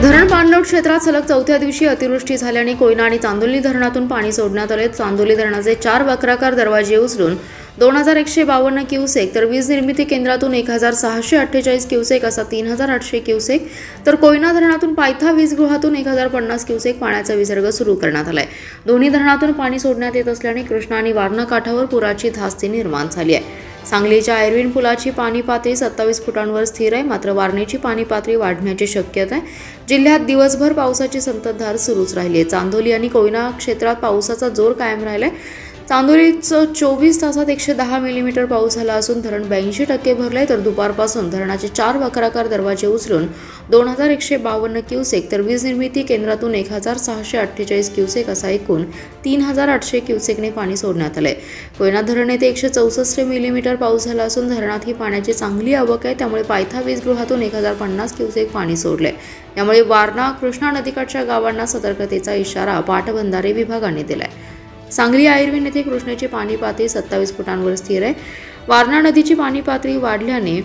धरण पाणलोट क्षेत्रात सलग चौथ्या दिवशी अतिवृष्टी झाल्याने कोयना आणि चांदोली धरणातून पाणी सोडण्यात आले। चांदोली धरणाचे 4 वक्राकार दरवाजे उचलून 2152 क्युसेक, तर वीज निर्मिती केंद्रातून 1648 क्युसेक असा 3800 क्युसेक, तर कोयना धरणातून पायथा वीजगृहातून 1050 क्युसेक पाण्याचा विसर्ग सुरू करण्यात आलाय। दोन्ही धरणातून पाणी सोडण्यात येत असल्याने कृष्णा आणि वारणा काठावर पुराची धास्ती निर्माण झाली आहे। सांगलीच्या आयर्विन पुलाची पाणी पातळी 27 फुटांवर स्थिर आहे, मात्र वारणेची पाणी पातळी वाढण्याची शक्यता आहे। जिल्ह्यात दिवसभर पावसाची संततधार सुरूच राहिली आहे। चांदोली आणि कोयना क्षेत्रात पावसाचा जोर कायम राहिलाय। चांदोलीत 24 तासात 110 मिलीमीटर पाऊस झाला असून धरण 82% भरले, तर दुपारपासून धरणाचे 4 वक्राकार दरवाजे उचलून 2152 क्युसेक, तर वीज निर्मिती केंद्रातून 1648 क्युसेक असा एकूण 3800 क्युसेकने पाणी सोडण्यात आले। कोयना धरण येथे 164 मिलीमीटर पाऊस झाला असून धरणात ही पाण्याची चांगली आवक आहे, त्यामुळे पायथा वीजगृहातून 1050 क्युसेक पाणी सोडले। यामुळे वारणा कृष्णा नदीकाठच्या गावांना सतर्कतेचा इशारा पाटबंधारे विभागाने दिलाय। सांगली आयर्विन येथे कृष्णेची पाणी पातळी 27 फुटांवर स्थिर आहे। वारणा नदीची पाणी पातळी वाढल्याने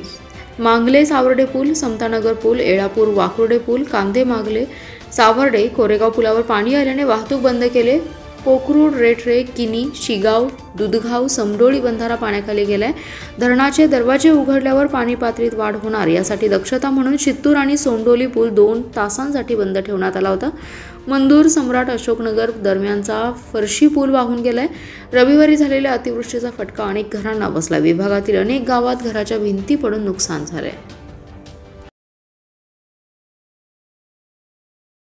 मांगले सावर्डे पूल, समतानगर पूल, एळापूर वाकुर्डे पूल, कांदे मागले सावर्डे कोरेगाव पुलावर पाणी आल्याने वाहतूक बंद केले। कोकरूड, रेठरे, किनी, शिगाव, दुधगाव, समडोळी बंधारा पाण्याखाली गेलाय। धरणाचे दरवाजे उघडल्यावर पाणी पातळीत वाढ होणार यासाठी दक्षता म्हणून चित्तूर आणि सोंडोली पूल 2 तासांसाठी बंद ठेवण्यात आला होता। मंदूर, सम्राट, अशोकनगर दरम्यानचा फरशी पूल वाहून गेलाय। रविवारी झालेल्या अतिवृष्टीचा फटका अनेक घरांना बसला। विभागातील अनेक गावात घराच्या भिंती पडून नुकसान झाले।